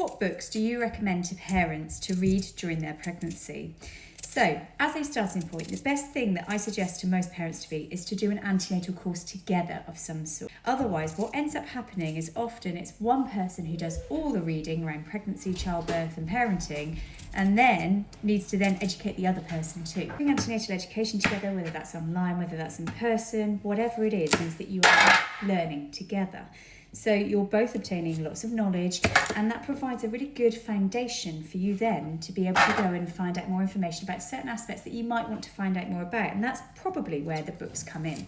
What books do you recommend to parents to read during their pregnancy? So, as a starting point, the best thing that I suggest to most parents to be is to do an antenatal course together of some sort. Otherwise, what ends up happening is often it's one person who does all the reading around pregnancy, childbirth and parenting, and then needs to then educate the other person too. Doing antenatal education together, whether that's online, whether that's in person, whatever it is, means that you are learning together. So you're both obtaining lots of knowledge, and that provides a really good foundation for you then to be able to go and find out more information about certain aspects that you might want to find out more about, and that's probably where the books come in.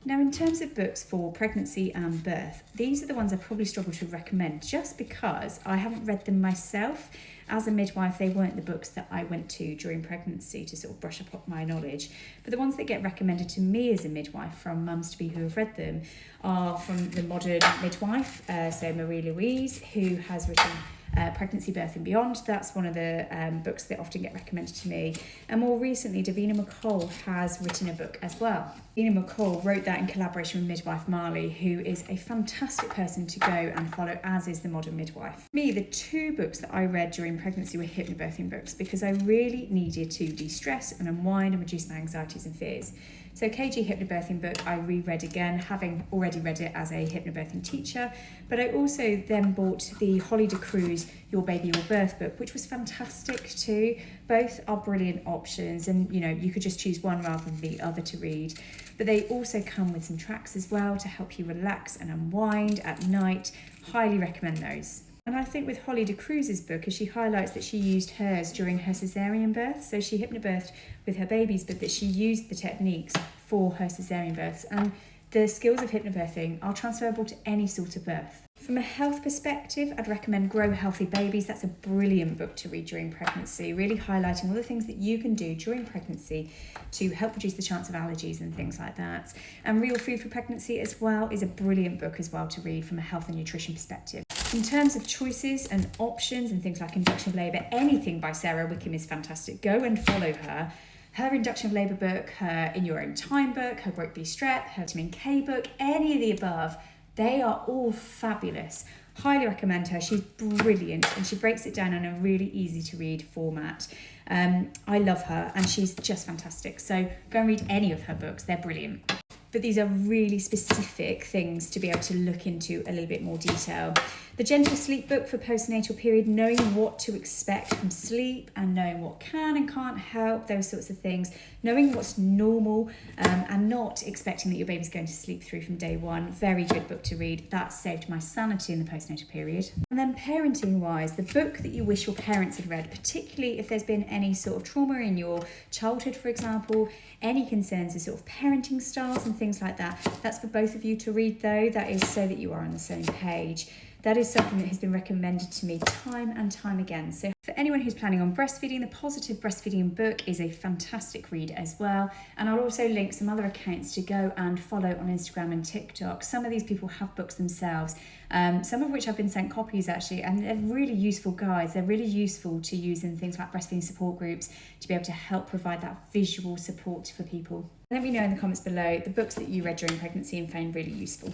Now, in terms of books for pregnancy and birth, these are the ones I probably struggle to recommend just because I haven't read them myself. As a midwife, they weren't the books that I went to during pregnancy to sort of brush up my knowledge. But the ones that get recommended to me as a midwife from mums-to-be who have read them are from the modern midwife, so Marie Louise, who has written Pregnancy, Birth and Beyond. That's one of the books that often get recommended to me. And more recently, Davina McCall has written a book as well. Davina McCall wrote that in collaboration with midwife Marley, who is a fantastic person to go and follow, as is the modern midwife. For me, the two books that I read during pregnancy were hypnobirthing books because I really needed to de-stress and unwind and reduce my anxieties and fears. So KG Hypnobirthing book I reread again, having already read it as a hypnobirthing teacher, but I also then bought the Holly de Cruz Your Baby Your Birth book, which was fantastic too. Both are brilliant options, and you could just choose one rather than the other to read. But they also come with some tracks as well to help you relax and unwind at night. Highly recommend those. And I think with Holly de Cruz's book, as she highlights that she used hers during her caesarean birth, so she hypnobirthed with her babies, but that she used the techniques for her caesarean births. And the skills of hypnobirthing are transferable to any sort of birth. From a health perspective, I'd recommend Grow Healthy Babies. That's a brilliant book to read during pregnancy, really highlighting all the things that you can do during pregnancy to help reduce the chance of allergies and things like that. And Real Food for Pregnancy as well is a brilliant book as well to read from a health and nutrition perspective. In terms of choices and options and things like Induction of Labour, anything by Sarah Wickham is fantastic. Go and follow her. Her Induction of Labour book, her In Your Own Time book, her Great B Strep, her Vitamin K book, any of the above, they are all fabulous. Highly recommend her. She's brilliant and she breaks it down in a really easy to read format. I love her and she's just fantastic. So go and read any of her books. They're brilliant. But these are really specific things to be able to look into a little bit more detail. The Gentle Sleep book for postnatal period, knowing what to expect from sleep and knowing what can and can't help, those sorts of things, knowing what's normal and not expecting that your baby's going to sleep through from day one. Very good book to read. That saved my sanity in the postnatal period. And then parenting wise, the book that you wish your parents had read, particularly if there's been any sort of trauma in your childhood, for example, any concerns with sort of parenting styles and things like that. That's for both of you to read though. That is so that you are on the same page. That is something that has been recommended to me time and time again. So for anyone who's planning on breastfeeding, the Positive Breastfeeding book is a fantastic read as well. And I'll also link some other accounts to go and follow on Instagram and TikTok. Some of these people have books themselves, some of which I've been sent copies actually, and they're really useful guides. They're really useful to use in things like breastfeeding support groups to be able to help provide that visual support for people. Let me know in the comments below the books that you read during pregnancy and found really useful.